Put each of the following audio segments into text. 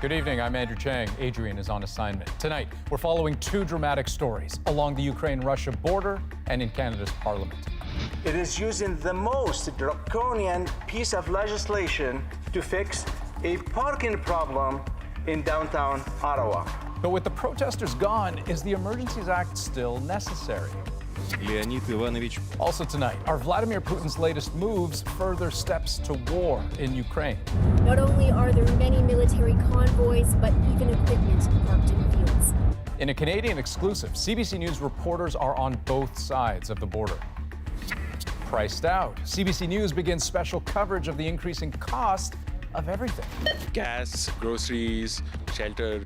Good evening, I'm Andrew Chang. Adrienne is on assignment. Tonight, we're following two dramatic stories along the Ukraine-Russia border and in Canada's Parliament. It is using the most draconian piece of legislation to fix a parking problem in downtown Ottawa. But with the protesters gone, is the Emergencies Act still necessary? Also tonight, are Vladimir Putin's latest moves further steps to war in Ukraine? Not only are there many military convoys, but even equipment parked in fields. In a Canadian exclusive, CBC News reporters are on both sides of the border. Priced out, CBC News begins special coverage of the increasing cost of everything. Gas, groceries, shelter.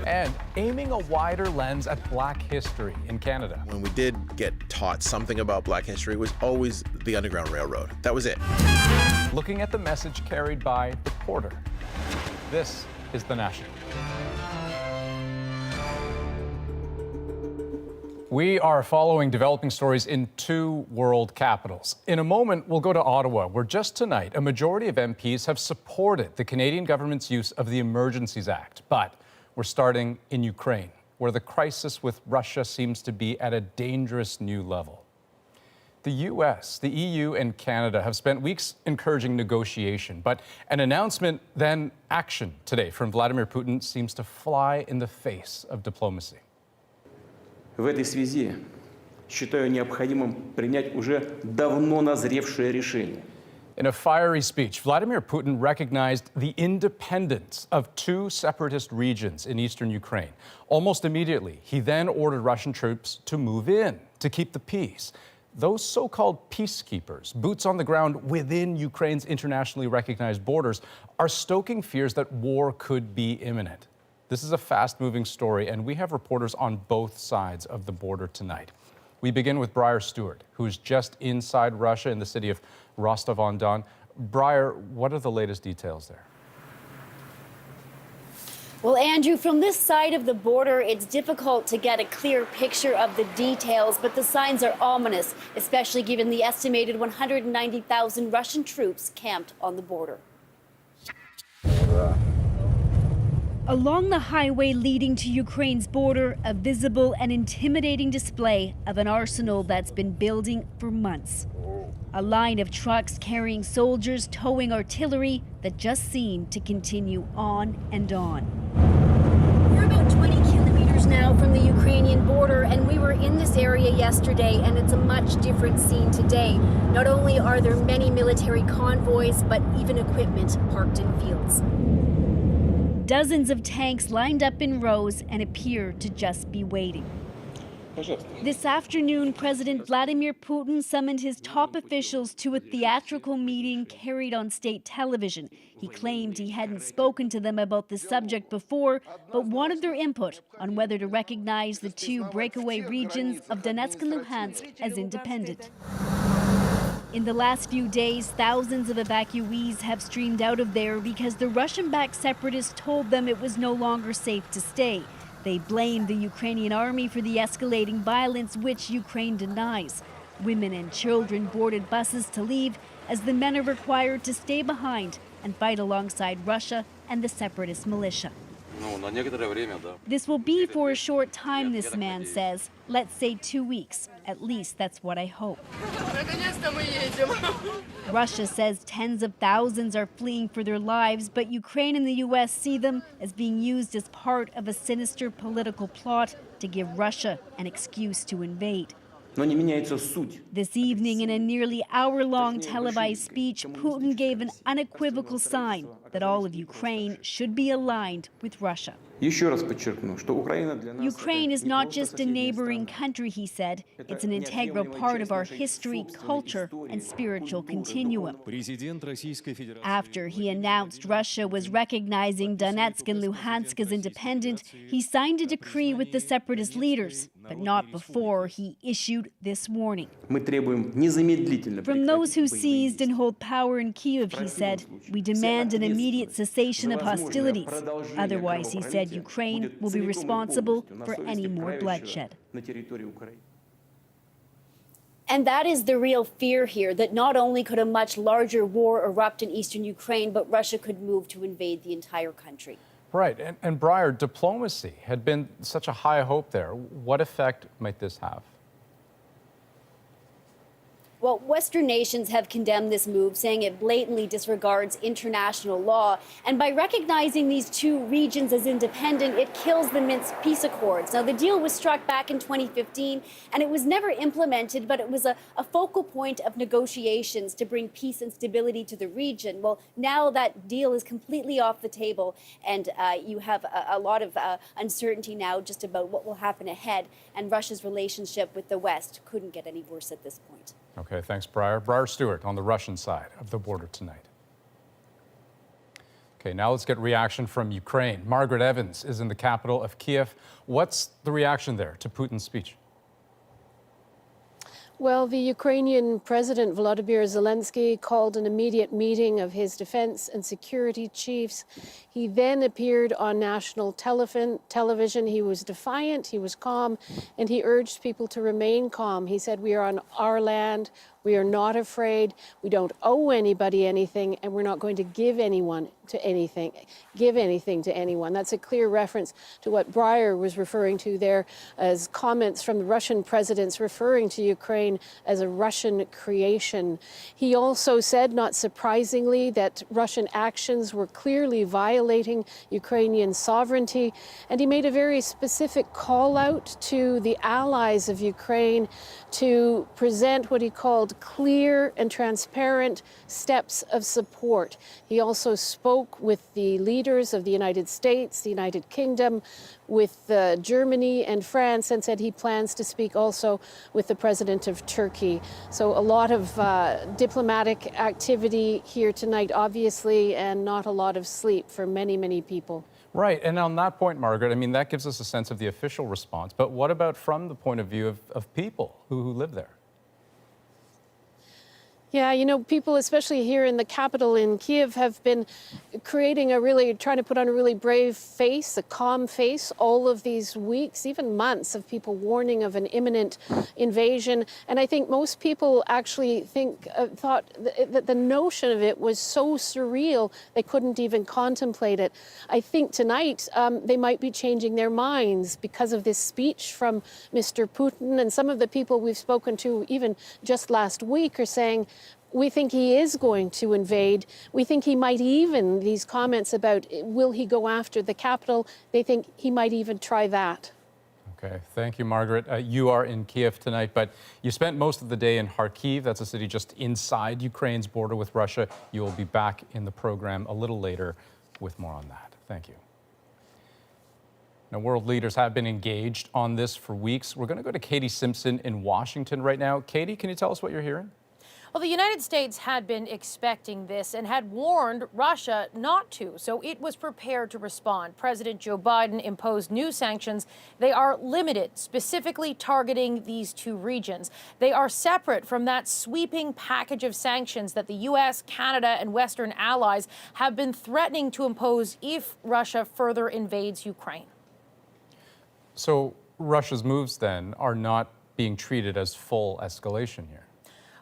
And aiming a wider lens at Black history in Canada. When we did get taught something about Black history, it was always the Underground Railroad. That was it. Looking at the message carried by the porter. This is The National. We are following developing stories in two world capitals. In a moment, we'll go to Ottawa, where just tonight, a majority of MPs have supported the Canadian government's use of the Emergencies Act. But we're starting in Ukraine, where the crisis with Russia seems to be at a dangerous new level. The US, the EU, and Canada have spent weeks encouraging negotiation, but an announcement, then action today from Vladimir Putin seems to fly in the face of diplomacy. В этой связи считаю необходимым принять уже давно назревшее решение. In a fiery speech, Vladimir Putin recognized the independence of two separatist regions in eastern Ukraine. Almost immediately, he then ordered Russian troops to move in to keep the peace. Those so-called peacekeepers, boots on the ground within Ukraine's internationally recognized borders, are stoking fears that war could be imminent. This is a fast-moving story, and we have reporters on both sides of the border tonight. We begin with Briar Stewart, who is just inside Russia in the city of Rostov-on-Don. Briar, what are the latest details there? Well, Andrew, from this side of the border, it's difficult to get a clear picture of the details, but the signs are ominous, especially given the estimated 190,000 Russian troops camped on the border. Along the highway leading to Ukraine's border, a visible and intimidating display of an arsenal that's been building for months. A line of trucks carrying soldiers towing artillery that just seem to continue on and on. We're about 20 kilometers now from the Ukrainian border, and we were in this area yesterday, and it's a much different scene today. Not only are there many military convoys, but even equipment parked in fields. Dozens of tanks lined up in rows and appear to just be waiting. This afternoon, President Vladimir Putin summoned his top officials to a theatrical meeting carried on state television. He claimed he hadn't spoken to them about the subject before, but wanted their input on whether to recognize the two breakaway regions of Donetsk and Luhansk as independent. In the last few days, thousands of evacuees have streamed out of there because the Russian-backed separatists told them it was no longer safe to stay. They blamed the Ukrainian army for the escalating violence, which Ukraine denies. Women and children boarded buses to leave as the men are required to stay behind and fight alongside Russia and the separatist militia. This will be for a short time, this man says. Let's say 2 weeks. At least that's what I hope. Russia says tens of thousands are fleeing for their lives, but Ukraine and the U.S. see them as being used as part of a sinister political plot to give Russia an excuse to invade. This evening, in a nearly hour-long televised speech, Putin gave an unequivocal sign that all of Ukraine should be aligned with Russia. Ukraine is not just a neighboring country, he said. It's an integral part of our history, culture, and spiritual continuum. After he announced Russia was recognizing Donetsk and Luhansk as independent, he signed a decree with the separatist leaders, but not before he issued this warning. From those who seized and hold power in Kyiv, he said, we demand an immediate cessation of hostilities. Otherwise, he said, Ukraine will be responsible for any more bloodshed. And that is the real fear here, that not only could a much larger war erupt in eastern Ukraine, but Russia could move to invade the entire country. Right. And Breyer, diplomacy had been such a high hope there. What effect might this have? Well, Western nations have condemned this move, saying it blatantly disregards international law. And by recognizing these two regions as independent, it kills the Minsk peace accords. Now, the deal was struck back in 2015, and it was never implemented, but it was a focal point of negotiations to bring peace and stability to the region. Well, now that deal is completely off the table, and you have a lot of uncertainty now just about what will happen ahead. And Russia's relationship with the West couldn't get any worse at this point. Okay, thanks, Breyer. Breyer Stewart on the Russian side of the border tonight. Okay, now let's get reaction from Ukraine. Margaret Evans is in the capital of Kiev. What's the reaction there to Putin's speech? Well, the Ukrainian President Vladimir Zelensky called an immediate meeting of his defense and security chiefs. He then appeared on national television. He was defiant, he was calm, and he urged people to remain calm. He said, "We are on our land. We are not afraid. We don't owe anybody anything, and we're not going to give anything to anyone." That's a clear reference to what Breyer was referring to there as comments from the Russian presidents referring to Ukraine as a Russian creation. He also said, not surprisingly, that Russian actions were clearly violating Ukrainian sovereignty, and he made a very specific call out to the allies of Ukraine to present what he called clear and transparent steps of support. He also spoke with the leaders of the United States, the United Kingdom, with Germany and France, and said he plans to speak also with the president of Turkey. So a lot of diplomatic activity here tonight, obviously, and not a lot of sleep for many, many people. Right, and on that point, Margaret, I mean, that gives us a sense of the official response, but what about from the point of view of people who live there? Yeah, you know, people, especially here in the capital in Kiev, have been trying to put on a really brave face, a calm face, all of these weeks, even months of people warning of an imminent invasion. And I think most people actually thought that the notion of it was so surreal, they couldn't even contemplate it. I think tonight they might be changing their minds because of this speech from Mr. Putin. And some of the people we've spoken to, even just last week, are saying, we think he is going to invade. We think he might even, these comments about will he go after the capital, they think he might even try that. Okay, thank you, Margaret. You are in Kiev tonight, but you spent most of the day in Kharkiv. That's a city just inside Ukraine's border with Russia. You will be back in the program a little later with more on that. Thank you. Now, world leaders have been engaged on this for weeks. We're going to go to Katie Simpson in Washington right now. Katie, can you tell us what you're hearing? Well, the United States had been expecting this and had warned Russia not to, so it was prepared to respond. President Joe Biden imposed new sanctions. They are limited, specifically targeting these two regions. They are separate from that sweeping package of sanctions that the U.S., Canada, and Western allies have been threatening to impose if Russia further invades Ukraine. So Russia's moves, then, are not being treated as full escalation here.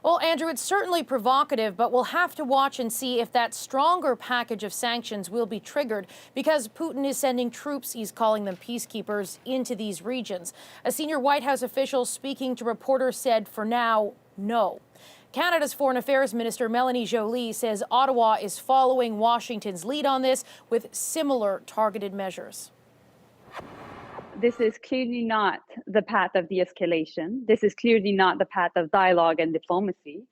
Well, Andrew, it's certainly provocative, but we'll have to watch and see if that stronger package of sanctions will be triggered, because Putin is sending troops, he's calling them peacekeepers, into these regions. A senior White House official speaking to reporters said, for now, no. Canada's Foreign Affairs Minister Melanie Joly says Ottawa is following Washington's lead on this with similar targeted measures. This is clearly not the path of de-escalation. This is clearly not the path of dialogue and diplomacy.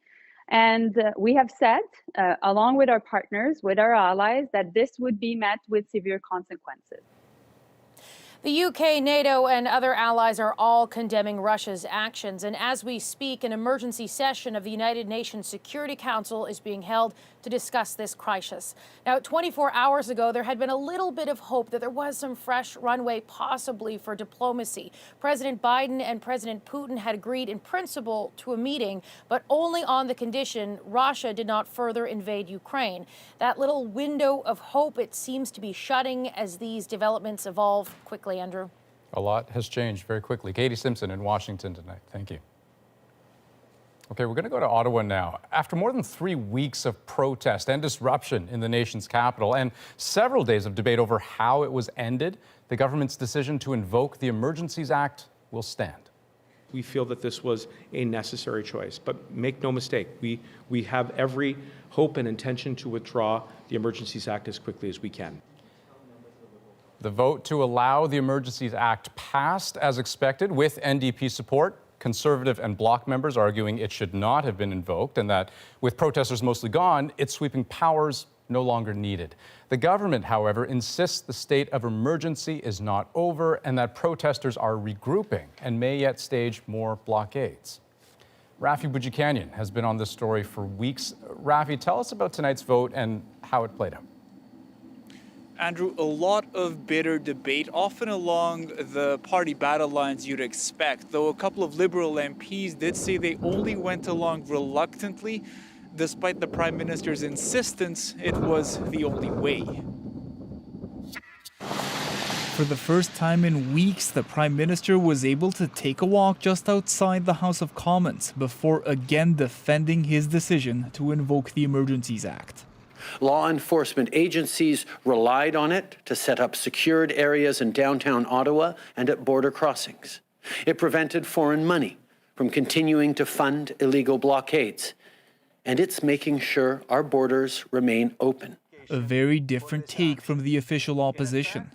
And we have said, along with our partners, with our allies, that this would be met with severe consequences. The UK, NATO, and other allies are all condemning Russia's actions. And as we speak, an emergency session of the United Nations Security Council is being held to discuss this crisis. Now, 24 hours ago, there had been a little bit of hope that there was some fresh runway possibly for diplomacy. President Biden and President Putin had agreed in principle to a meeting, but only on the condition Russia did not further invade Ukraine. That little window of hope, it seems to be shutting as these developments evolve quickly. Andrew? A lot has changed very quickly. Katie Simpson in Washington tonight. Thank you. Okay, we're going to go to Ottawa now. After more than 3 weeks of protest and disruption in the nation's capital and several days of debate over how it was ended, the government's decision to invoke the Emergencies Act will stand. We feel that this was a necessary choice, but make no mistake, we have every hope and intention to withdraw the Emergencies Act as quickly as we can. The vote to allow the Emergencies Act passed as expected with NDP support. Conservative and Bloc members arguing it should not have been invoked and that with protesters mostly gone, its sweeping powers no longer needed. The government, however, insists the state of emergency is not over and that protesters are regrouping and may yet stage more blockades. Rafi Boudjikanian has been on this story for weeks. Rafi, tell us about tonight's vote and how it played out. Andrew, a lot of bitter debate, often along the party battle lines you'd expect, though a couple of Liberal MPs did say they only went along reluctantly. Despite the Prime Minister's insistence, it was the only way. For the first time in weeks, the Prime Minister was able to take a walk just outside the House of Commons before again defending his decision to invoke the Emergencies Act. Law enforcement agencies relied on it to set up secured areas in downtown Ottawa and at border crossings. It prevented foreign money from continuing to fund illegal blockades. And it's making sure our borders remain open. A very different take from the official opposition.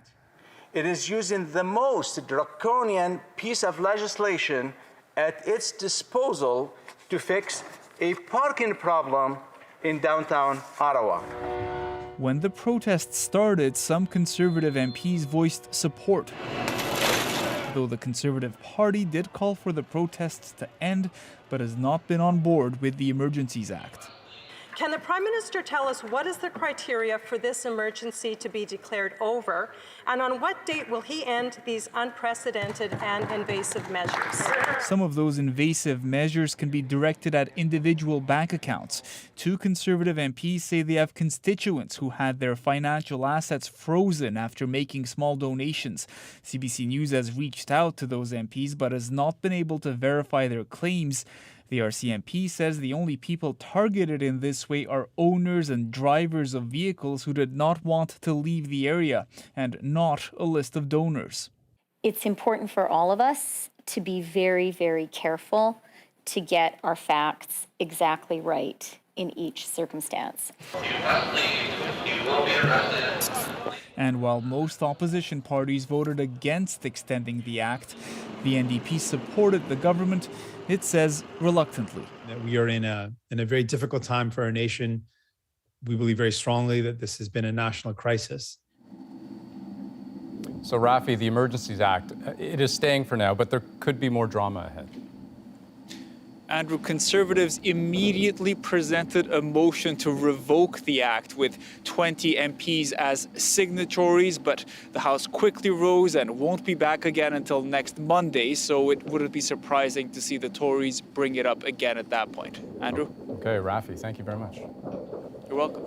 It is using the most draconian piece of legislation at its disposal to fix a parking problem in downtown Ottawa. When the protests started, some Conservative MPs voiced support, though the Conservative Party did call for the protests to end, but has not been on board with the Emergencies Act. Can the Prime Minister tell us what is the criteria for this emergency to be declared over, and on what date will he end these unprecedented and invasive measures? Some of those invasive measures can be directed at individual bank accounts. Two Conservative MPs say they have constituents who had their financial assets frozen after making small donations. CBC News has reached out to those MPs but has not been able to verify their claims. The RCMP says the only people targeted in this way are owners and drivers of vehicles who did not want to leave the area, and not a list of donors. It's important for all of us to be very, very careful to get our facts exactly right in each circumstance. And while most opposition parties voted against extending the act, the NDP supported the government, it says reluctantly. We are in a very difficult time for our nation. We believe very strongly that this has been a national crisis. So, Rafi, the Emergencies Act, it is staying for now, but there could be more drama ahead. Andrew, Conservatives immediately presented a motion to revoke the act with 20 MPs as signatories, but the House quickly rose and won't be back again until next Monday, so it wouldn't be surprising to see the Tories bring it up again at that point. Andrew? Okay, Rafi, thank you very much. You're welcome.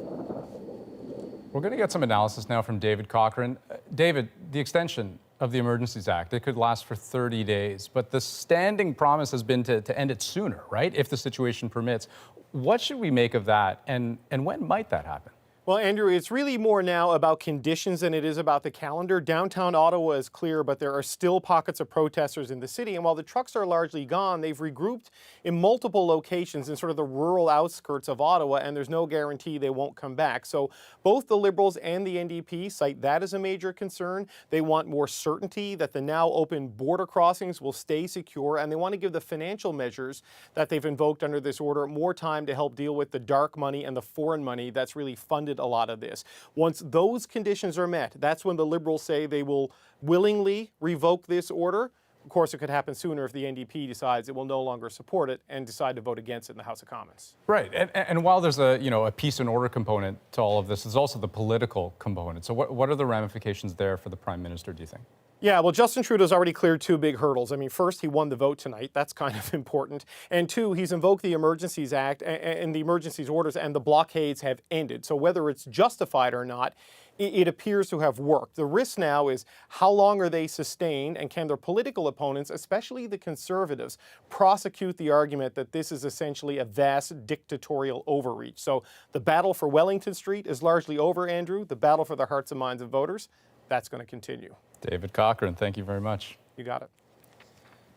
We're going to get some analysis now from David Cochrane. David, the extension of the Emergencies Act, it could last for 30 days, but the standing promise has been to end it sooner, right, if the situation permits. What should we make of that, and when might that happen? Well, Andrew, it's really more now about conditions than it is about the calendar. Downtown Ottawa is clear, but there are still pockets of protesters in the city. And while the trucks are largely gone, they've regrouped in multiple locations in sort of the rural outskirts of Ottawa, and there's no guarantee they won't come back. So both the Liberals and the NDP cite that as a major concern. They want more certainty that the now open border crossings will stay secure, and they want to give the financial measures that they've invoked under this order more time to help deal with the dark money and the foreign money that's really funded a lot of this. Once those conditions are met, that's when the Liberals say they will willingly revoke this order. Of course, it could happen sooner if the NDP decides it will no longer support it and decide to vote against it in the House of Commons. Right, and while there's a peace and order component to all of this, there's also the political component. So what are the ramifications there for the Prime Minister, do you think? Yeah, well, Justin Trudeau's already cleared two big hurdles. I mean, first, he won the vote tonight. That's kind of important. And two, he's invoked the Emergencies Act and the emergencies orders, and the blockades have ended. So whether it's justified or not, it appears to have worked. The risk now is how long are they sustained, and can their political opponents, especially the Conservatives, prosecute the argument that this is essentially a vast dictatorial overreach? So the battle for Wellington Street is largely over, Andrew. The battle for the hearts and minds of voters, that's going to continue. David Cochran, thank you very much. You got it.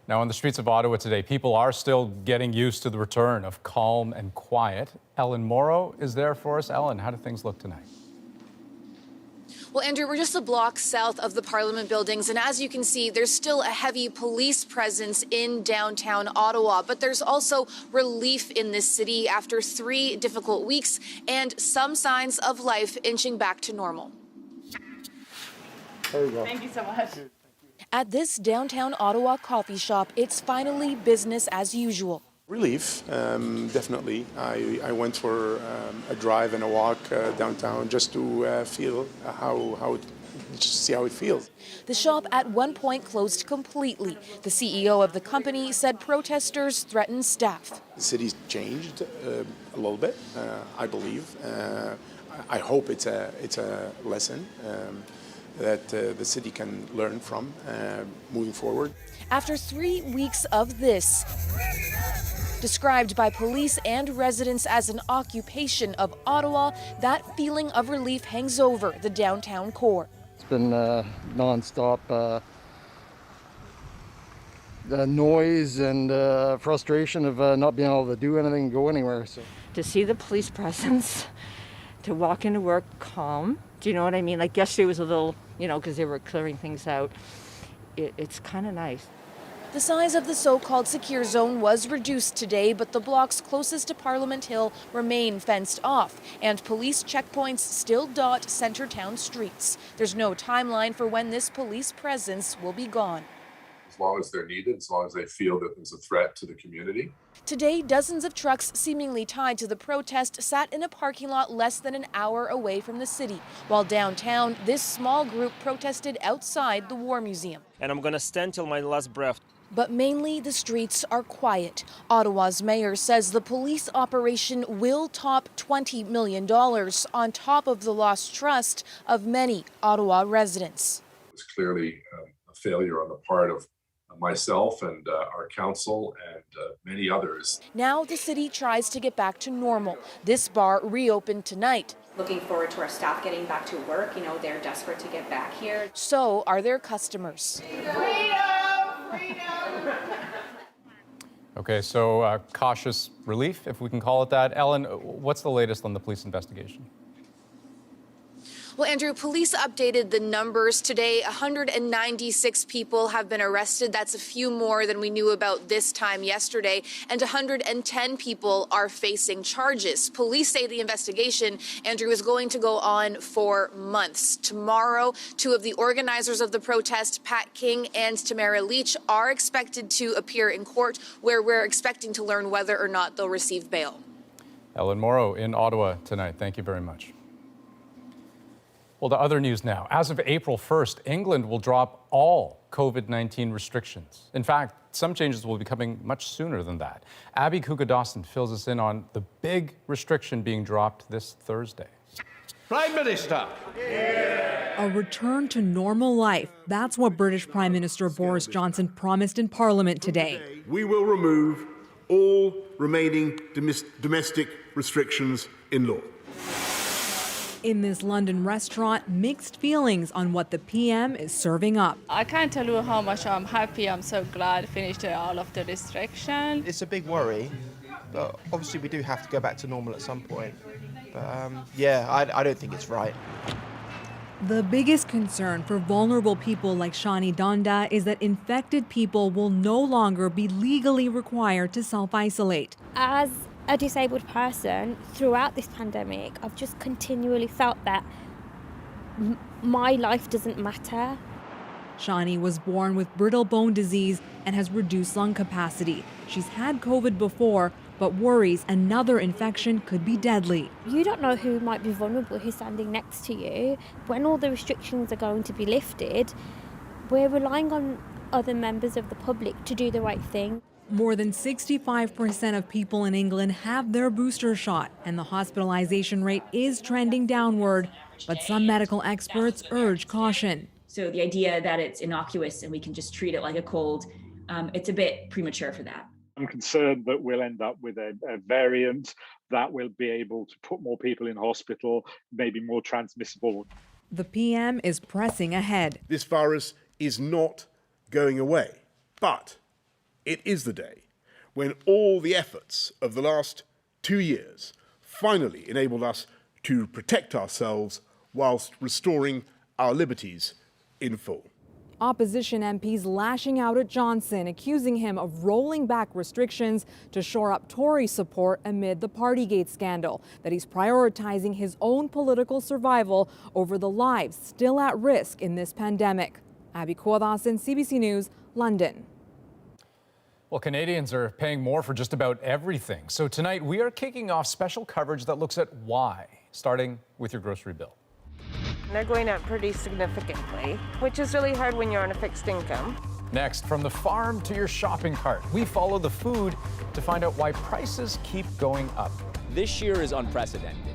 Now, on the streets of Ottawa today, people are still getting used to the return of calm and quiet. Ellen Morrow is there for us. Ellen, how do things look tonight? Well, Andrew, we're just a block south of the Parliament buildings, and as you can see, there's still a heavy police presence in downtown Ottawa, but there's also relief in this city after 3 difficult weeks and some signs of life inching back to normal. There you go. Thank you so much. At this downtown Ottawa coffee shop, it's finally business as usual. Relief, definitely. I went for a drive and a walk downtown just to feel just see how it feels. The shop at one point closed completely. The CEO of the company said protesters threatened staff. The city's changed a little bit, I believe. I hope it's a lesson that the city can learn from moving forward. After 3 weeks of this, described by police and residents as an occupation of Ottawa, that feeling of relief hangs over the downtown core. It's been non-stop the noise and frustration of not being able to do anything and go anywhere. So. To see the police presence, to walk into work calm, do you know what I mean? Like yesterday was a little, because they were clearing things out. It's kind of nice. The size of the so-called secure zone was reduced today, but the blocks closest to Parliament Hill remain fenced off, and police checkpoints still dot Centretown streets. There's no timeline for when this police presence will be gone. As long as they're needed, as long as they feel that there's a threat to the community. Today, dozens of trucks seemingly tied to the protest sat in a parking lot less than an hour away from the city, while downtown, this small group protested outside the War Museum. And I'm gonna stand till my last breath. But mainly the streets are quiet. Ottawa's mayor says the police operation will top $20 million on top of the lost trust of many Ottawa residents. It was clearly a failure on the part of myself and our council and many others. Now the city tries to get back to normal. This bar reopened tonight. Looking forward to our staff getting back to work. They're desperate to get back here. So are their customers. Okay, so cautious relief, if we can call it that. Ellen, what's the latest on the police investigation? Well, Andrew, police updated the numbers today. 196 people have been arrested. That's a few more than we knew about this time yesterday. And 110 people are facing charges. Police say the investigation, Andrew, is going to go on for months. Tomorrow, 2 of the organizers of the protest, Pat King and Tamara Leach, are expected to appear in court, where we're expecting to learn whether or not they'll receive bail. Ellen Morrow in Ottawa tonight. Thank you very much. Well, to other news now. As of April 1st, England will drop all COVID-19 restrictions. In fact, some changes will be coming much sooner than that. Abby Kuga-Dawson fills us in on the big restriction being dropped this Thursday. Prime Minister. A return to normal life. That's what British Prime Minister Boris Johnson promised in Parliament today. We will remove all remaining domestic restrictions in law. In this London restaurant, mixed feelings on what the PM is serving up. I can't tell you how much I'm happy. I'm so glad I finished all of the restriction. It's a big worry, but obviously we do have to go back to normal at some point. But I don't think it's right. The biggest concern for vulnerable people like Shani Donda is that infected people will no longer be legally required to self-isolate. As a disabled person, throughout this pandemic, I've just continually felt that my life doesn't matter. Shani was born with brittle bone disease and has reduced lung capacity. She's had COVID before, but worries another infection could be deadly. You don't know who might be vulnerable, who's standing next to you. When all the restrictions are going to be lifted, we're relying on other members of the public to do the right thing. More than 65% of people in England have their booster shot, and the hospitalization rate is trending downward. But some medical experts urge caution. So the idea that it's innocuous and we can just treat it like a cold, it's a bit premature for that. I'm concerned that we'll end up with a variant that will be able to put more people in hospital, maybe more transmissible. The PM is pressing ahead. This virus is not going away, but it is the day when all the efforts of the last 2 years finally enabled us to protect ourselves whilst restoring our liberties in full. Opposition MPs lashing out at Johnson, accusing him of rolling back restrictions to shore up Tory support amid the Partygate scandal, that he's prioritizing his own political survival over the lives still at risk in this pandemic. Abby Kuwadasan, CBC News, London. Well, Canadians are paying more for just about everything. So tonight we are kicking off special coverage that looks at why, starting with your grocery bill. They're going up pretty significantly, which is really hard when you're on a fixed income. Next, from the farm to your shopping cart, we follow the food to find out why prices keep going up. This year is unprecedented.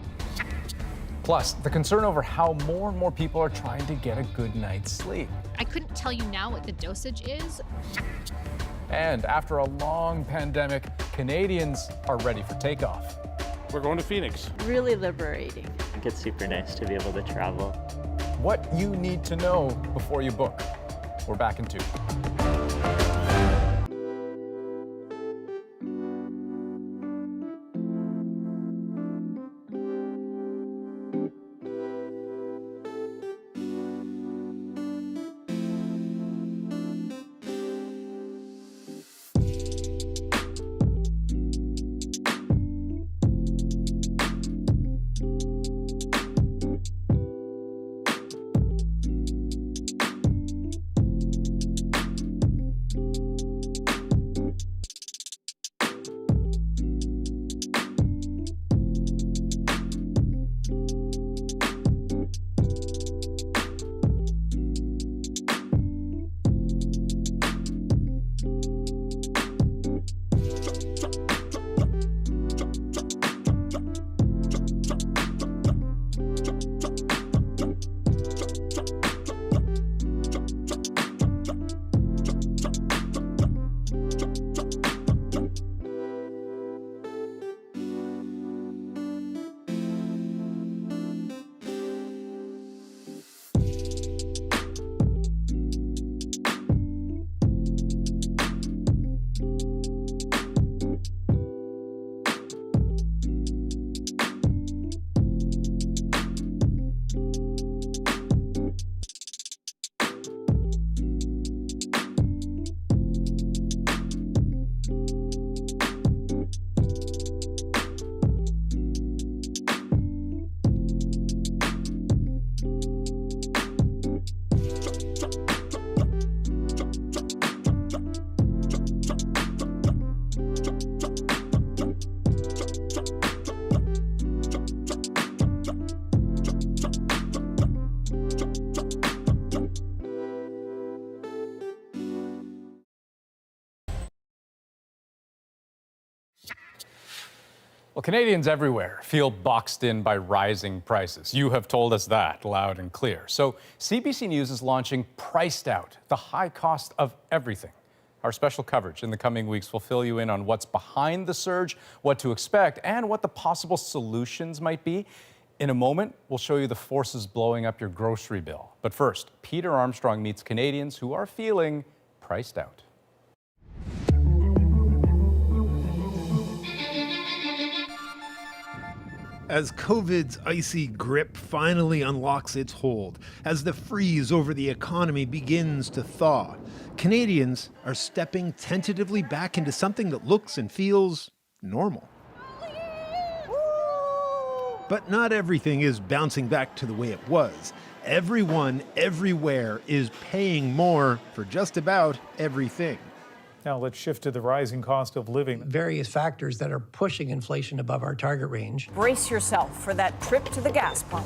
Plus, the concern over how more and more people are trying to get a good night's sleep. I couldn't tell you now what the dosage is. And after a long pandemic, Canadians are ready for takeoff. We're going to Phoenix. Really liberating. I think it's super nice to be able to travel. What you need to know before you book. We're back in 2. Well, Canadians everywhere feel boxed in by rising prices. You have told us that loud and clear. So CBC News is launching Priced Out, the high cost of everything. Our special coverage in the coming weeks will fill you in on what's behind the surge, what to expect, and what the possible solutions might be. In a moment, we'll show you the forces blowing up your grocery bill. But first, Peter Armstrong meets Canadians who are feeling priced out. As COVID's icy grip finally unlocks its hold, as the freeze over the economy begins to thaw, Canadians are stepping tentatively back into something that looks and feels normal. But not everything is bouncing back to the way it was. Everyone, everywhere is paying more for just about everything. Now let's shift to the rising cost of living. Various factors that are pushing inflation above our target range. Brace yourself for that trip to the gas pump.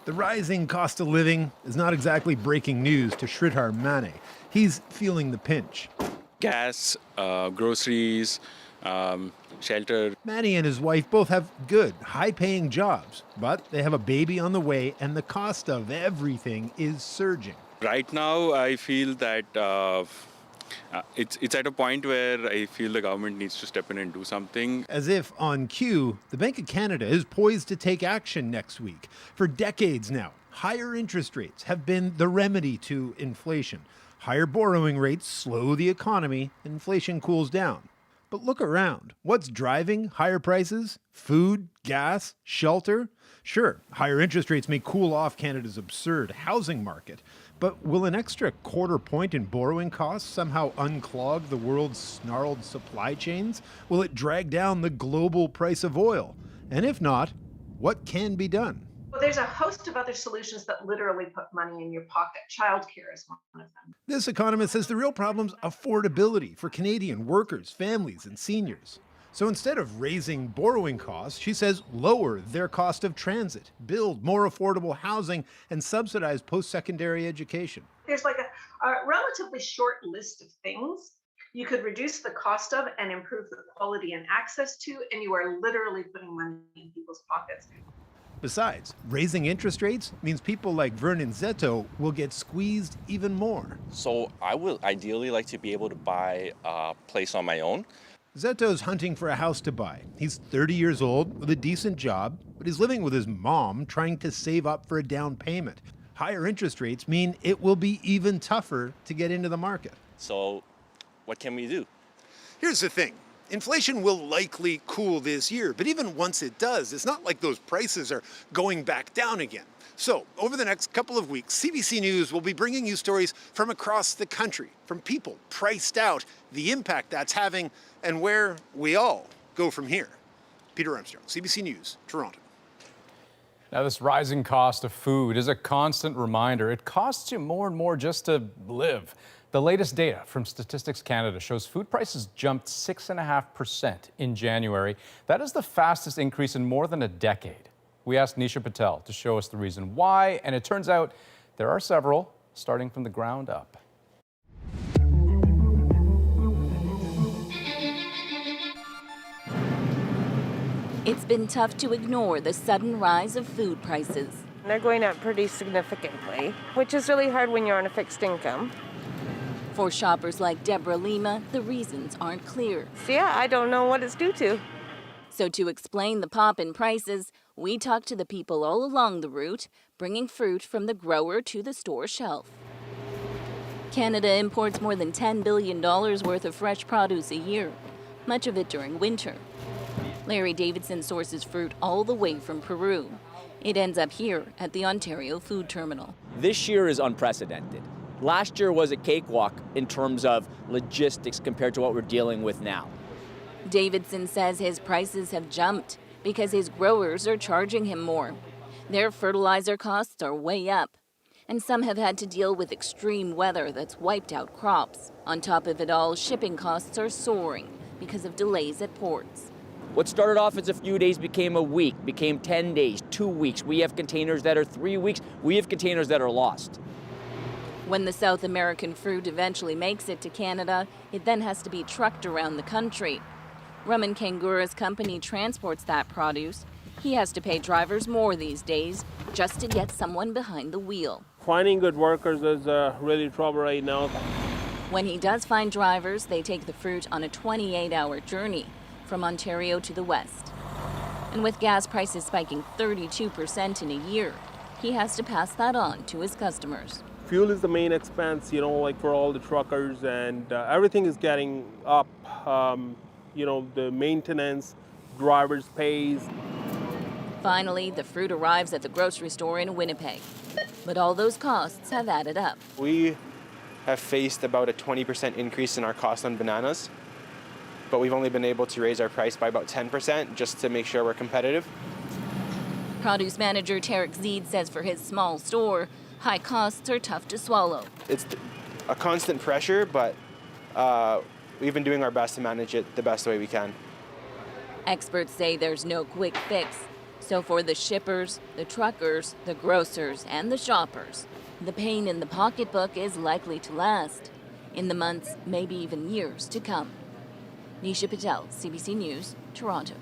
The rising cost of living is not exactly breaking news to Sridhar Mane. He's feeling the pinch. Gas, groceries, shelter. Manny and his wife both have good, high-paying jobs, but they have a baby on the way and the cost of everything is surging. Right now, I feel that it's at a point where I feel the government needs to step in and do something. As if on cue, the Bank of Canada is poised to take action next week. For decades now, higher interest rates have been the remedy to inflation. Higher borrowing rates slow the economy, inflation cools down. But look around. What's driving higher prices? Food, gas, shelter? Sure, higher interest rates may cool off Canada's absurd housing market, but will an extra quarter point in borrowing costs somehow unclog the world's snarled supply chains? Will it drag down the global price of oil? And if not, what can be done? Well, there's a host of other solutions that literally put money in your pocket. Childcare is one of them. This economist says the real problem's affordability for Canadian workers, families, and seniors. So instead of raising borrowing costs, she says lower their cost of transit, build more affordable housing, and subsidize post-secondary education. There's like a relatively short list of things you could reduce the cost of and improve the quality and access to, and you are literally putting money in people's pockets. Besides, raising interest rates means people like Vernon Zetto will get squeezed even more. So I would ideally like to be able to buy a place on my own. Zetto's hunting for a house to buy. He's 30 years old with a decent job, but he's living with his mom trying to save up for a down payment. Higher interest rates mean it will be even tougher to get into the market. So what can we do? Here's the thing. Inflation will likely cool this year, but even once it does, it's not like those prices are going back down again. So, over the next couple of weeks, CBC News will be bringing you stories from across the country, from people priced out, the impact that's having, and where we all go from here. Peter Armstrong, CBC News, Toronto. Now, this rising cost of food is a constant reminder. It costs you more and more just to live. The latest data from Statistics Canada shows food prices jumped 6.5% in January. That is the fastest increase in more than a decade. We asked Nisha Patel to show us the reason why, and it turns out there are several, starting from the ground up. It's been tough to ignore the sudden rise of food prices. They're going up pretty significantly, which is really hard when you're on a fixed income. For shoppers like Deborah Lima, the reasons aren't clear. So yeah, I don't know what it's due to. So to explain the pop in prices, we talked to the people all along the route, bringing fruit from the grower to the store shelf. Canada imports more than $10 billion worth of fresh produce a year, much of it during winter. Larry Davidson sources fruit all the way from Peru. It ends up here at the Ontario Food Terminal. This year is unprecedented. Last year was a cakewalk in terms of logistics compared to what we're dealing with now. Davidson says his prices have jumped because his growers are charging him more. Their fertilizer costs are way up, and some have had to deal with extreme weather that's wiped out crops. On top of it all, shipping costs are soaring because of delays at ports. What started off as a few days became a week, became 10 days, 2 weeks. We have containers that are 3 weeks. We have containers that are lost. When the South American fruit eventually makes it to Canada, it then has to be trucked around the country. Raman Kangura's company transports that produce. He has to pay drivers more these days just to get someone behind the wheel. Finding good workers is really trouble right now. When he does find drivers, they take the fruit on a 28-hour journey from Ontario to the west. And with gas prices spiking 32% in a year, he has to pass that on to his customers. Fuel is the main expense, like for all the truckers, and everything is getting up. The maintenance, drivers' pays. Finally, the fruit arrives at the grocery store in Winnipeg. But all those costs have added up. We have faced about a 20% increase in our cost on bananas, but we've only been able to raise our price by about 10% just to make sure we're competitive. Produce manager Tarek Zeed says for his small store, high costs are tough to swallow. It's a constant pressure, but we've been doing our best to manage it the best way we can. Experts say there's no quick fix, So for the shippers, the truckers, the grocers, and the shoppers, the pain in the pocketbook is likely to last in the months, maybe even years to come. Nisha Patel, CBC News, Toronto.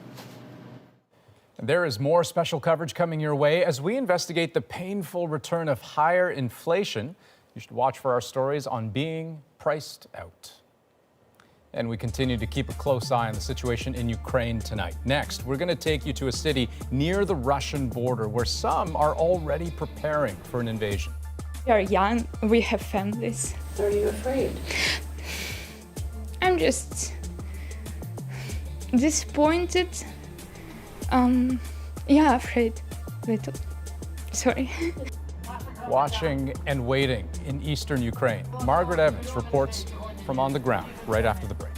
There is more special coverage coming your way as we investigate the painful return of higher inflation. You should watch for our stories on being priced out. And we continue to keep a close eye on the situation in Ukraine tonight. Next, we're going to take you to a city near the Russian border where some are already preparing for an invasion. We are young, we have families. Are you afraid? I'm just disappointed. Yeah, afraid. Little. Sorry. Watching and waiting in eastern Ukraine. Margaret Evans reports from on the ground right after the break.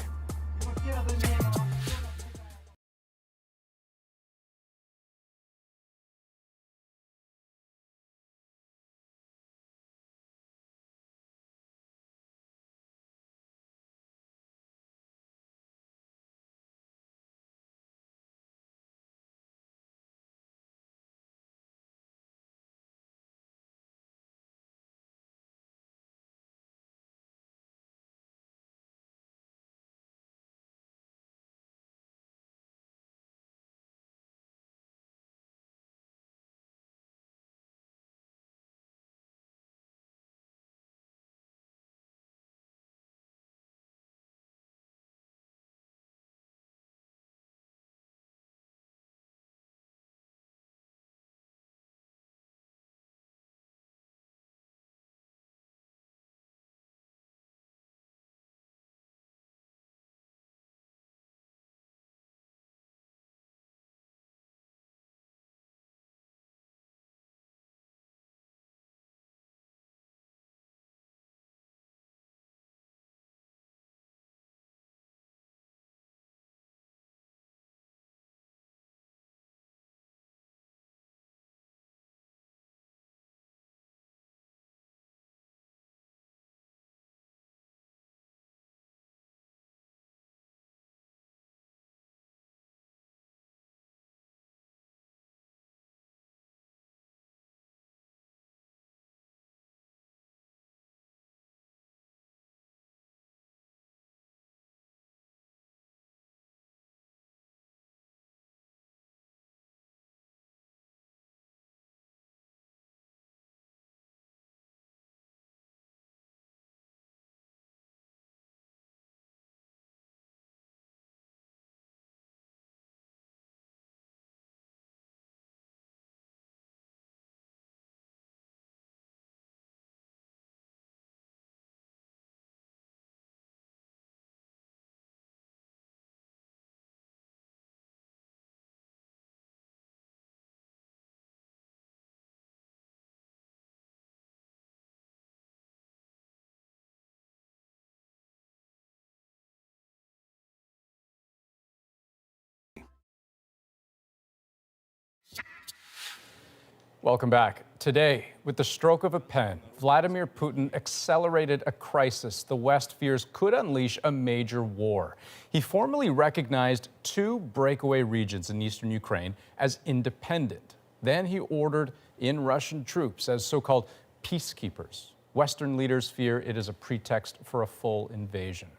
Welcome back. Today, with the stroke of a pen, Vladimir Putin accelerated a crisis the West fears could unleash a major war. He formally recognized 2 breakaway regions in eastern Ukraine as independent. Then he ordered in Russian troops as so-called peacekeepers. Western leaders fear it is a pretext for a full invasion.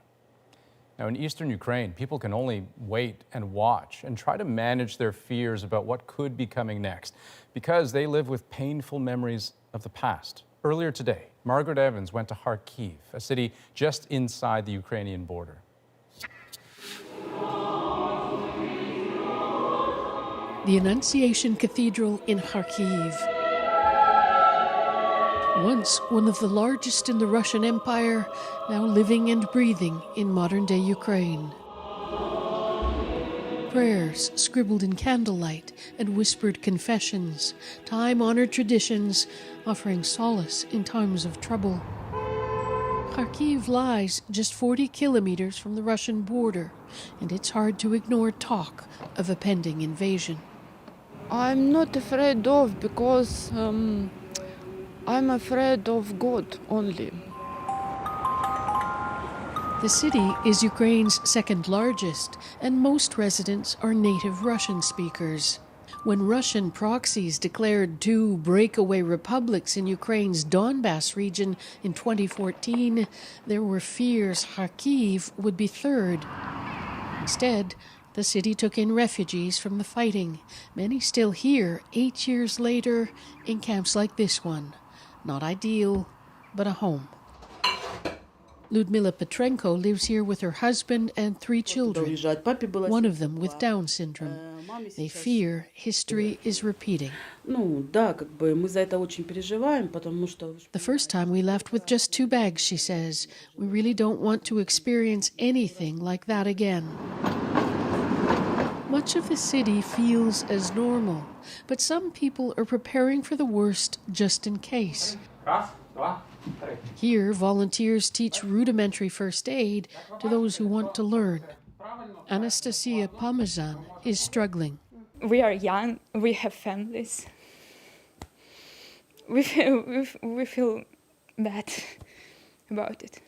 Now, in eastern Ukraine, people can only wait and watch and try to manage their fears about what could be coming next because they live with painful memories of the past. Earlier today, Margaret Evans went to Kharkiv, a city just inside the Ukrainian border. The Annunciation Cathedral in Kharkiv. Once one of the largest in the Russian Empire, now living and breathing in modern-day Ukraine. Prayers scribbled in candlelight and whispered confessions, time-honored traditions offering solace in times of trouble. Kharkiv lies just 40 kilometers from the Russian border, and it's hard to ignore talk of a pending invasion. I'm not afraid of because I'm afraid of God only. The city is Ukraine's second largest, and most residents are native Russian speakers. When Russian proxies declared 2 breakaway republics in Ukraine's Donbas region in 2014, there were fears Kharkiv would be third. Instead, the city took in refugees from the fighting, many still here 8 years later in camps like this one. Not ideal, but a home. Lyudmila Petrenko lives here with her husband and 3 children, one of them with Down syndrome. They fear history is repeating. The first time we left with just 2 bags, she says. We really don't want to experience anything like that again. Much of the city feels as normal, but some people are preparing for the worst just in case. Here, volunteers teach rudimentary first aid to those who want to learn. Anastasia Parmesan is struggling. We are young, we have families. We feel bad about it.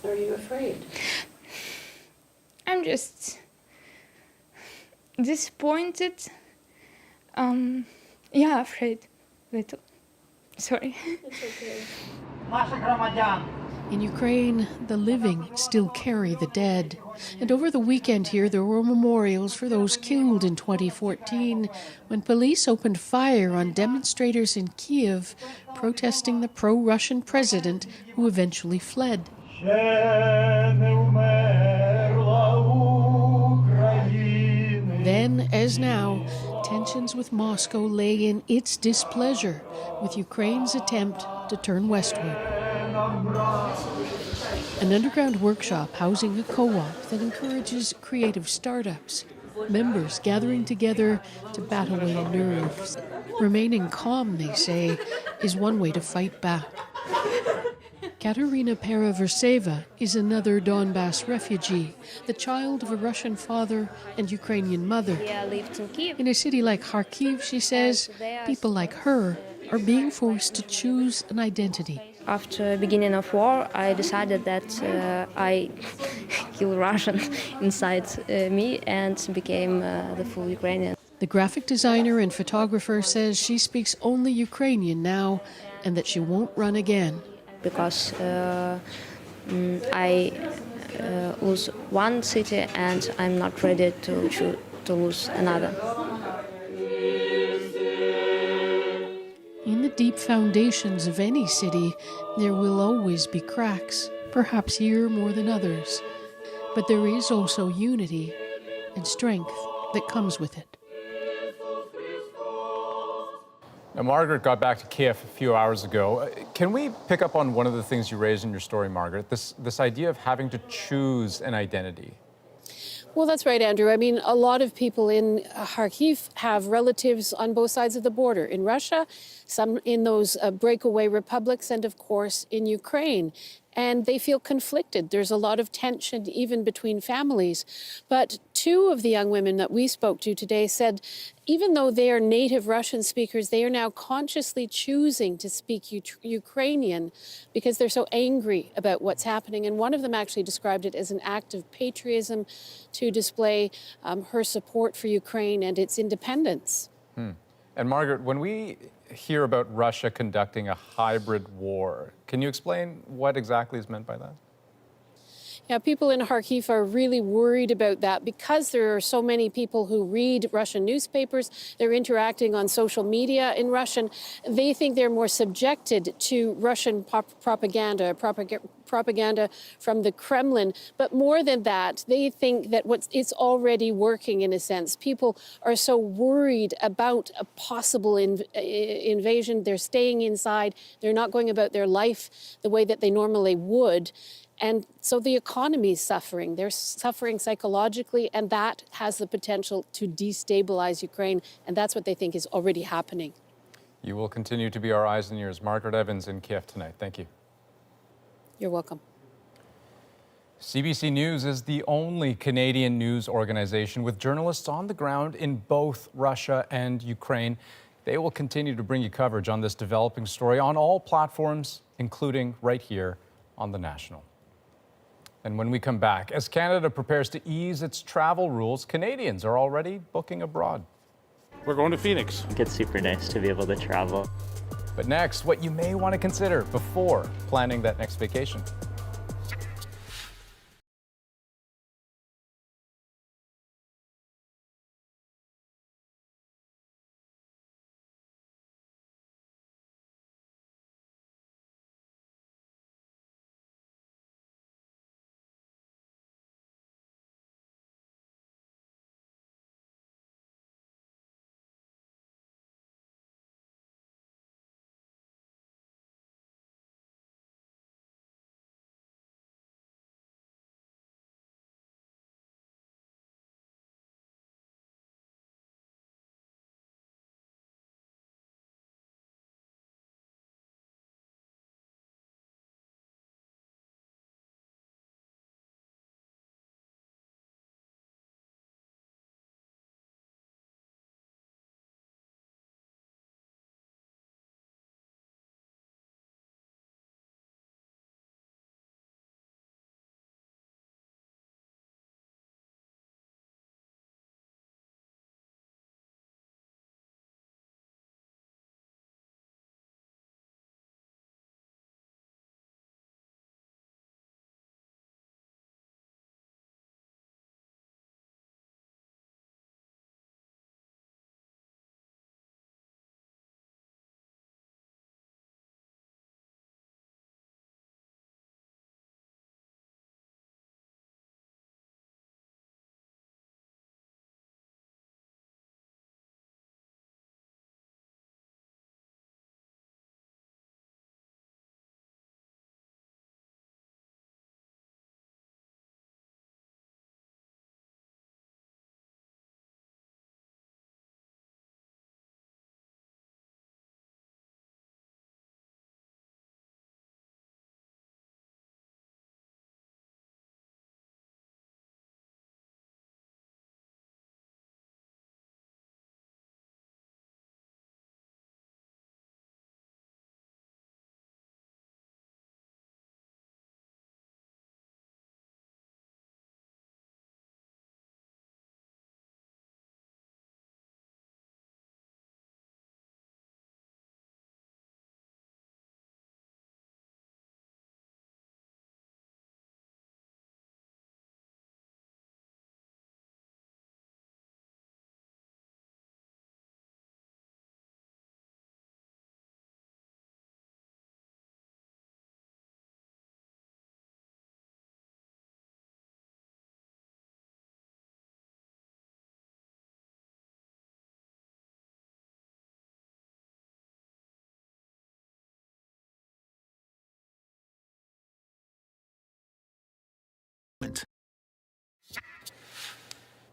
Are you afraid? I'm just disappointed. Yeah, afraid. Little. Sorry. It's okay. In Ukraine, the living still carry the dead. And over the weekend here, there were memorials for those killed in 2014 when police opened fire on demonstrators in Kiev protesting the pro-Russian president who eventually fled. Then, as now, tensions with Moscow lay in its displeasure with Ukraine's attempt to turn westward. An underground workshop housing a co-op that encourages creative startups, members gathering together to battle away nerves. Remaining calm, they say, is one way to fight back. Katerina Paraverseva is another Donbas refugee, the child of a Russian father and Ukrainian mother. In a city like Kharkiv, she says, people like her are being forced to choose an identity. After beginning of war, I decided that I kill Russian inside me and became the full Ukrainian. The graphic designer and photographer says she speaks only Ukrainian now and that she won't run again. Because I lose one city and I'm not ready to lose another. In the deep foundations of any city, there will always be cracks, perhaps here more than others. But there is also unity and strength that comes with it. Now, Margaret got back to Kiev a few hours ago. Can we pick up on one of the things you raised in your story, Margaret? This idea of having to choose an identity. Well, that's right, Andrew. I mean, a lot of people in Kharkiv have relatives on both sides of the border. In Russia, some in those breakaway republics, and of course in Ukraine. And they feel conflicted. There's a lot of tension even between families. But 2 of the young women that we spoke to today said, even though they are native Russian speakers, they are now consciously choosing to speak Ukrainian because they're so angry about what's happening. And one of them actually described it as an act of patriotism to display her support for Ukraine and its independence. And Margaret, when we hear about Russia conducting a hybrid war, can you explain what exactly is meant by that? Yeah, people in Kharkiv are really worried about that because there are so many people who read Russian newspapers. They're interacting on social media in Russian. They think they're more subjected to Russian propaganda from the Kremlin. But more than that, they think that it's already working in a sense. People are so worried about a possible invasion. They're staying inside. They're not going about their life the way that they normally would. And so the economy is suffering. They're suffering psychologically, and that has the potential to destabilize Ukraine. And that's what they think is already happening. You will continue to be our eyes and ears. Margaret Evans in Kiev tonight. Thank you. You're welcome. CBC News is the only Canadian news organization with journalists on the ground in both Russia and Ukraine. They will continue to bring you coverage on this developing story on all platforms, including right here on The National. And when we come back, as Canada prepares to ease its travel rules, Canadians are already booking abroad. We're going to Phoenix. It's super nice to be able to travel. But next, what you may want to consider before planning that next vacation.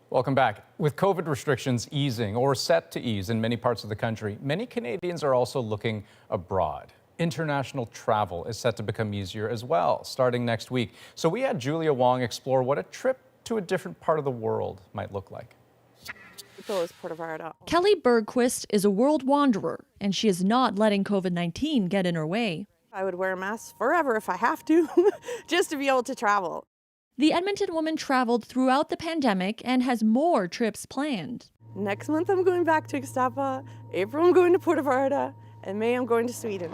Welcome back. With COVID restrictions easing or set to ease in many parts of the country, many Canadians are also looking abroad. International travel is set to become easier as well, starting next week. So we had Julia Wong explore what a trip to a different part of the world might look like. Kelly Bergquist is a world wanderer, and she is not letting COVID-19 get in her way. I would wear a mask forever if I have to, just to be able to travel. The Edmonton woman traveled throughout the pandemic and has more trips planned. Next month I'm going back to Ottawa, April I'm going to Puerto Vallarta, and May I'm going to Sweden.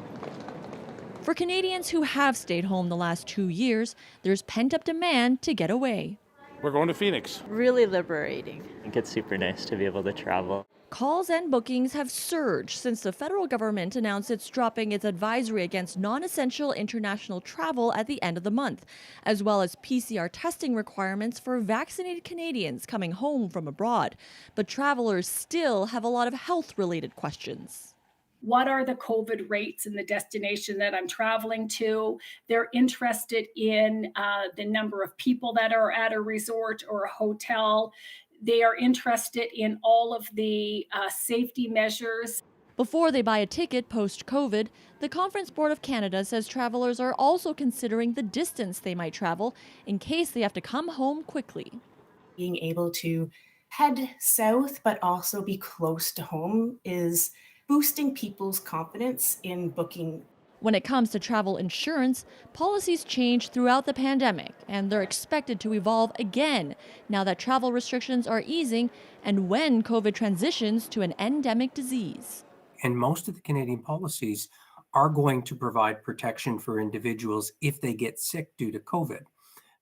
For Canadians who have stayed home the last 2 years, there's pent-up demand to get away. We're going to Phoenix. Really liberating. I think it's super nice to be able to travel. Calls and bookings have surged since the federal government announced it's dropping its advisory against non-essential international travel at the end of the month, as well as PCR testing requirements for vaccinated Canadians coming home from abroad. But travelers still have a lot of health-related questions. What are the COVID rates in the destination that I'm traveling to? They're interested in the number of people that are at a resort or a hotel. They are interested in all of the safety measures. Before they buy a ticket post-COVID, the Conference Board of Canada says travelers are also considering the distance they might travel in case they have to come home quickly. Being able to head south but also be close to home is boosting people's confidence in booking. When it comes to travel insurance, policies changed throughout the pandemic, and they're expected to evolve again now that travel restrictions are easing and when COVID transitions to an endemic disease. And most of the Canadian policies are going to provide protection for individuals if they get sick due to COVID.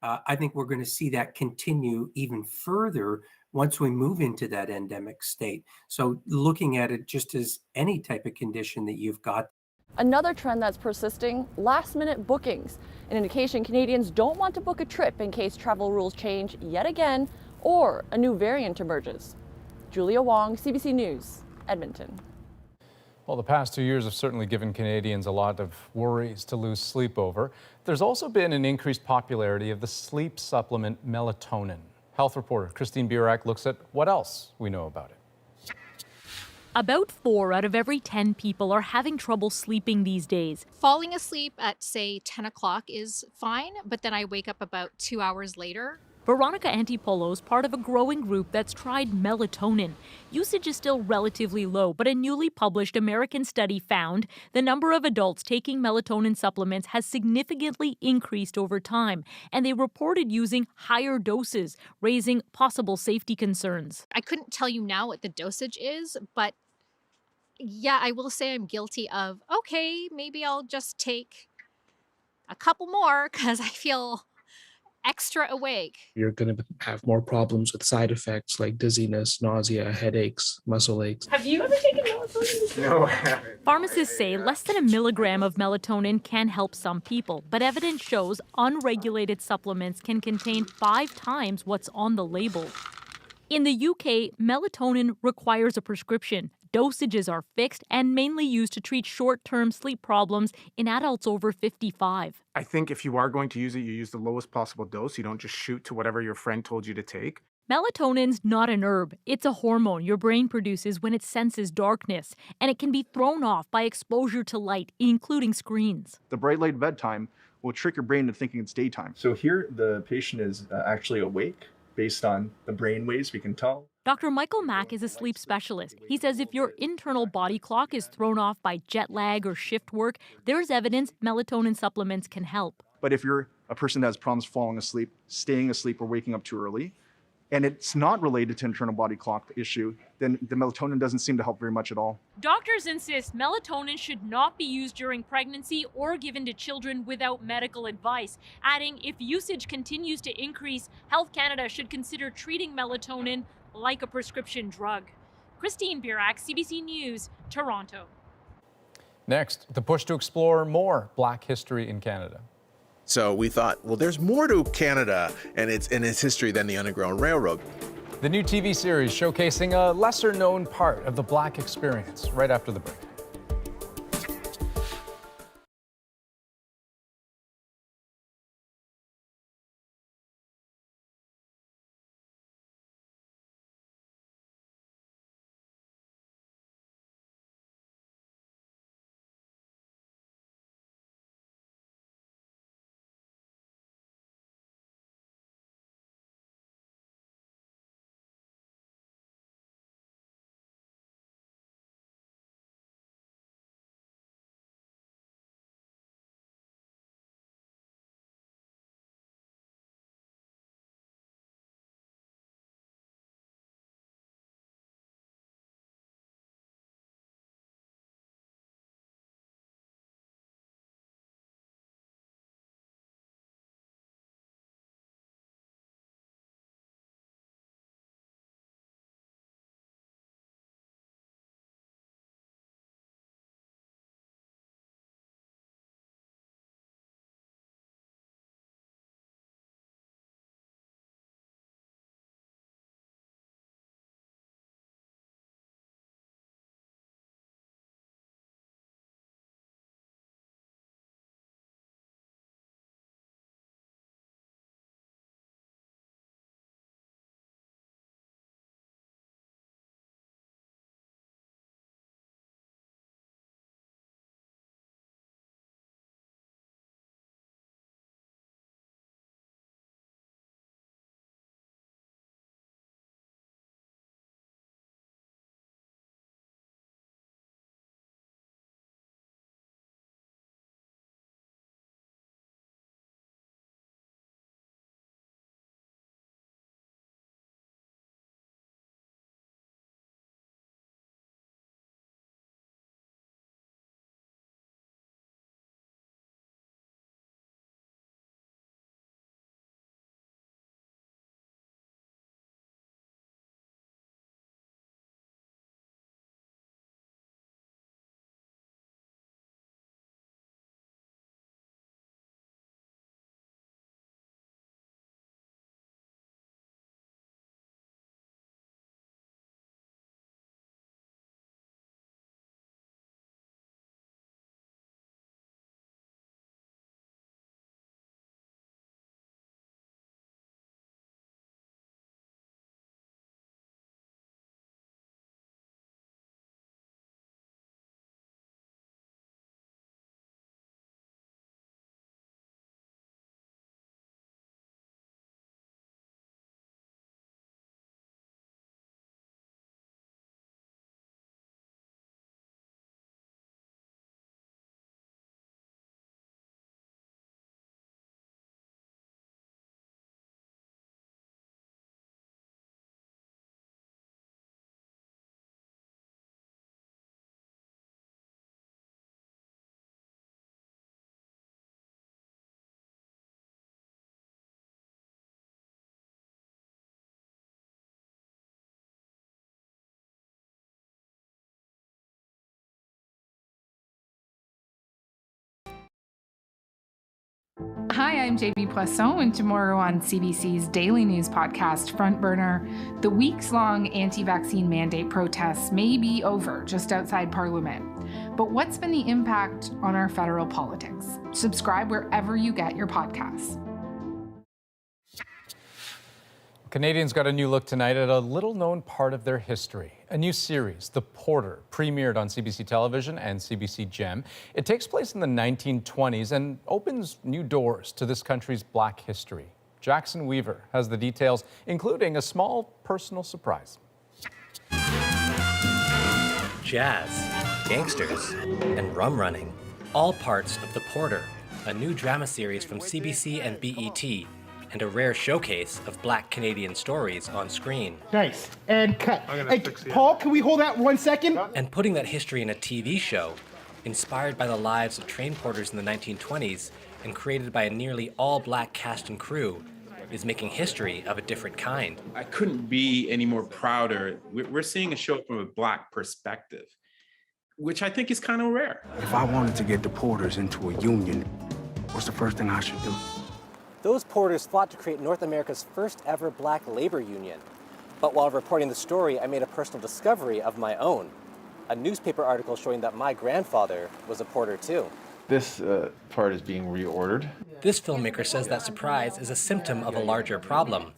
I think we're going to see that continue even further once we move into that endemic state. So looking at it just as any type of condition that you've got. Another trend that's persisting, last-minute bookings, an indication Canadians don't want to book a trip in case travel rules change yet again or a new variant emerges. Julia Wong, CBC News, Edmonton. Well, the past 2 years have certainly given Canadians a lot of worries to lose sleep over. There's also been an increased popularity of the sleep supplement melatonin. Health reporter Christine Burak looks at what else we know about it. About 4 out of every 10 people are having trouble sleeping these days. Falling asleep at, say, 10 o'clock is fine, but then I wake up about 2 hours later. Veronica Antipolo is part of a growing group that's tried melatonin. Usage is still relatively low, but a newly published American study found the number of adults taking melatonin supplements has significantly increased over time, and they reported using higher doses, raising possible safety concerns. I couldn't tell you now what the dosage is, but yeah, I will say I'm guilty of, okay, maybe I'll just take a couple more because I feel extra awake. You're going to have more problems with side effects like dizziness, nausea, headaches, muscle aches. Have you ever taken melatonin? No, I haven't. Pharmacists say less than a milligram of melatonin can help some people, but evidence shows unregulated supplements can contain 5 times what's on the label. In the UK, melatonin requires a prescription. Dosages are fixed and mainly used to treat short-term sleep problems in adults over 55. I think if you are going to use it, you use the lowest possible dose. You don't just shoot to whatever your friend told you to take. Melatonin's not an herb. It's a hormone your brain produces when it senses darkness, and it can be thrown off by exposure to light, including screens. The bright light bedtime will trick your brain into thinking it's daytime. So here the patient is actually awake based on the brain waves we can tell. Dr. Michael Mack is a sleep specialist. He says if your internal body clock is thrown off by jet lag or shift work, there's evidence melatonin supplements can help. But if you're a person that has problems falling asleep, staying asleep, or waking up too early, and it's not related to internal body clock issue, then the melatonin doesn't seem to help very much at all. Doctors insist melatonin should not be used during pregnancy or given to children without medical advice, adding if usage continues to increase, Health Canada should consider treating melatonin like a prescription drug. Christine Burak, CBC News, Toronto. Next, the push to explore more Black history in Canada. So we thought, well, there's more to Canada and its history than the Underground Railroad. The new TV series showcasing a lesser-known part of the Black experience right after the break. Hi, I'm JB Poisson, and tomorrow on CBC's daily news podcast, Front Burner, the weeks-long anti-vaccine mandate protests may be over just outside Parliament. But what's been the impact on our federal politics? Subscribe wherever you get your podcasts. Canadians got a new look tonight at a little-known part of their history. A new series, The Porter, premiered on CBC Television and CBC Gem. It takes place in the 1920s and opens new doors to this country's Black history. Jackson Weaver has the details, including a small personal surprise. Jazz, gangsters, and rum running, all parts of The Porter, a new drama series from CBC and BET, and a rare showcase of Black Canadian stories on screen. Nice, and cut. Hey, Paul, can we hold that 1 second? And putting that history in a TV show, inspired by the lives of train porters in the 1920s and created by a nearly all-Black cast and crew, is making history of a different kind. I couldn't be any more prouder. We're seeing a show from a Black perspective, which I think is kind of rare. If I wanted to get the porters into a union, what's the first thing I should do? Those porters fought to create North America's first ever Black labor union. But while reporting the story, I made a personal discovery of my own. A newspaper article showing that my grandfather was a porter too. This part is being reordered. This filmmaker says that surprise is a symptom of a larger problem.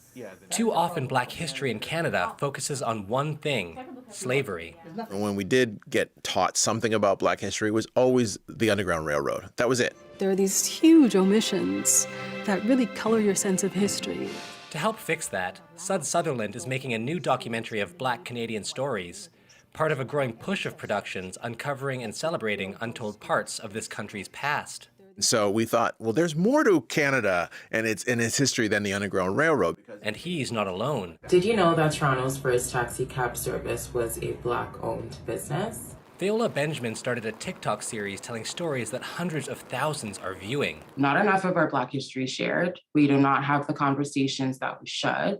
Too often, Black history in Canada focuses on one thing: slavery. When we did get taught something about Black history, it was always the Underground Railroad. That was it. There are these huge omissions that really color your sense of history. To help fix that, Sud Sutherland is making a new documentary of Black Canadian stories, part of a growing push of productions uncovering and celebrating untold parts of this country's past. So we thought, well, there's more to Canada and its history than the Underground Railroad. And he's not alone. Did you know that Toronto's first taxi cab service was a Black-owned business? Viola Benjamin started a TikTok series telling stories that hundreds of thousands are viewing. Not enough of our Black history shared. We do not have the conversations that we should.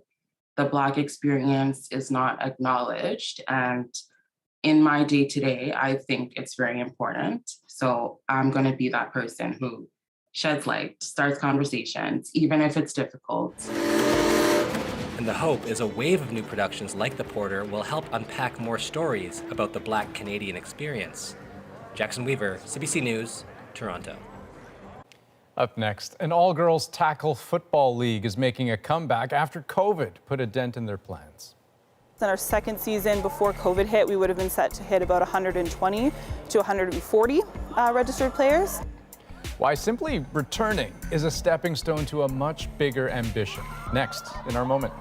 The Black experience is not acknowledged. And in my day-to-day, I think it's very important. So I'm going to be that person who sheds light, starts conversations, even if it's difficult. And the hope is a wave of new productions like The Porter will help unpack more stories about the Black Canadian experience. Jackson Weaver, CBC News, Toronto. Up next, an all-girls tackle football league is making a comeback after COVID put a dent in their plans. In our second season before COVID hit, we would have been set to hit about 120 to 140 registered players. Why simply returning is a stepping stone to a much bigger ambition. Next in our moment.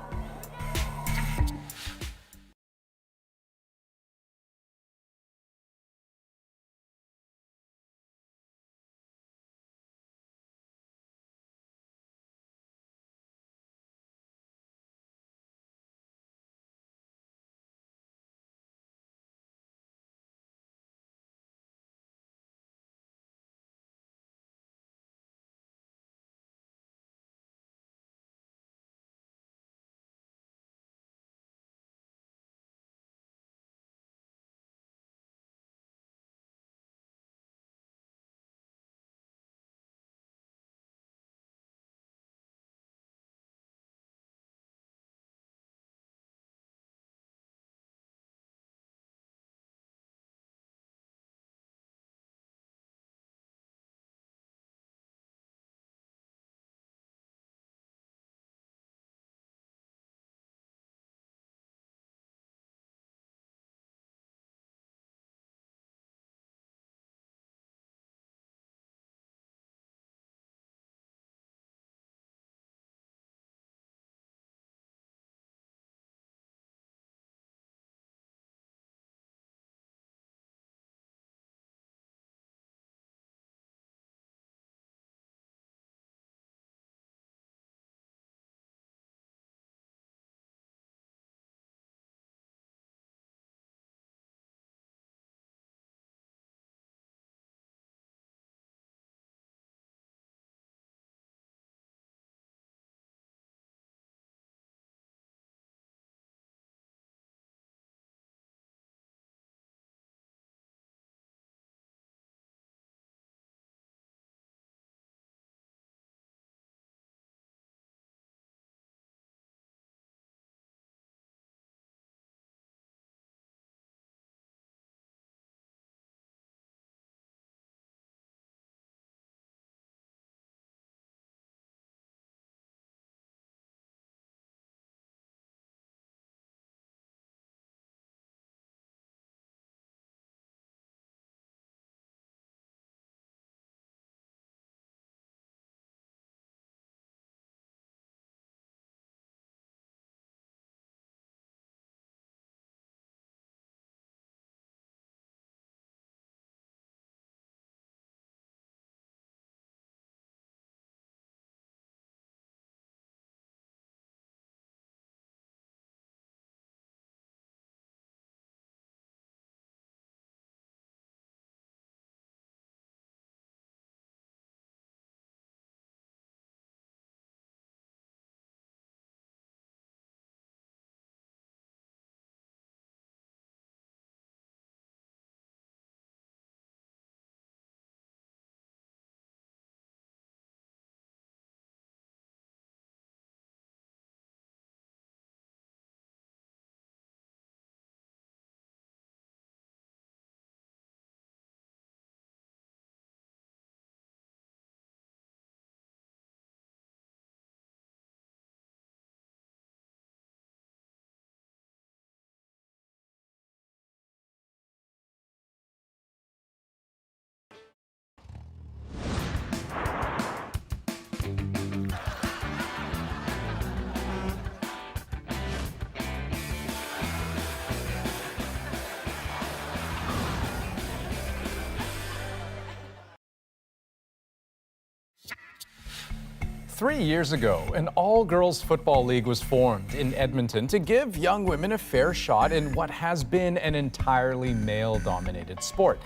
3 years ago, an all-girls football league was formed in Edmonton to give young women a fair shot in what has been an entirely male-dominated sport.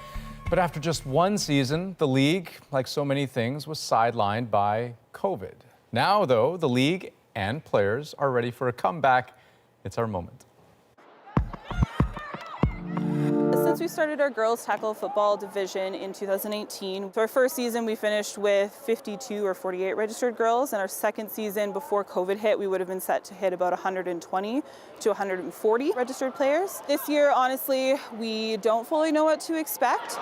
But after just one season, the league, like so many things, was sidelined by COVID. Now, though, the league and players are ready for a comeback. It's our moment. Since we started our girls tackle football division in 2018, so our first season we finished with 52 or 48 registered girls, and our second season before COVID hit, we would have been set to hit about 120 to 140 registered players. This year, honestly, we don't fully know what to expect.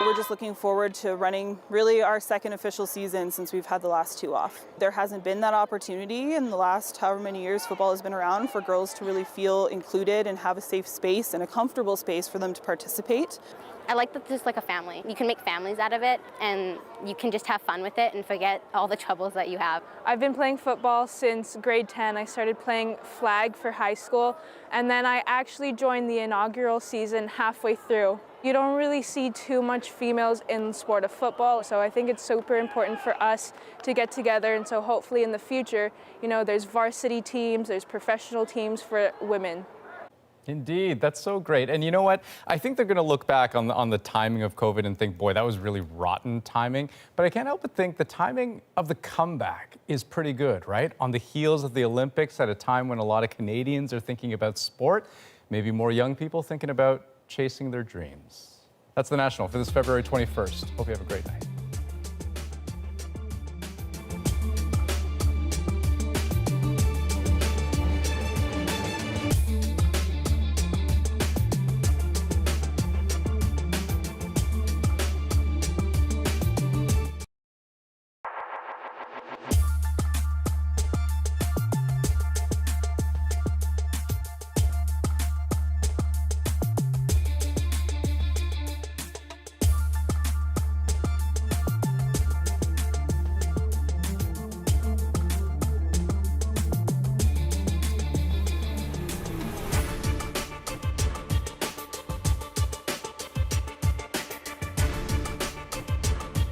We're just looking forward to running really our second official season since we've had the last two off. There hasn't been that opportunity in the last however many years football has been around for girls to really feel included and have a safe space and a comfortable space for them to participate. I like that it's just like a family. You can make families out of it and you can just have fun with it and forget all the troubles that you have. I've been playing football since grade 10. I started playing flag for high school, and then I actually joined the inaugural season halfway through. You don't really see too much females in the sport of football, so I think it's super important for us to get together, and so hopefully in the future, there's varsity teams, there's professional teams for women. Indeed, that's so great. And you know what? I think they're going to look back on the timing of COVID and think, boy, that was really rotten timing. But I can't help but think the timing of the comeback is pretty good, right? On the heels of the Olympics, at a time when a lot of Canadians are thinking about sport, maybe more young people thinking about chasing their dreams. That's The National for this February 21st. Hope you have a great night.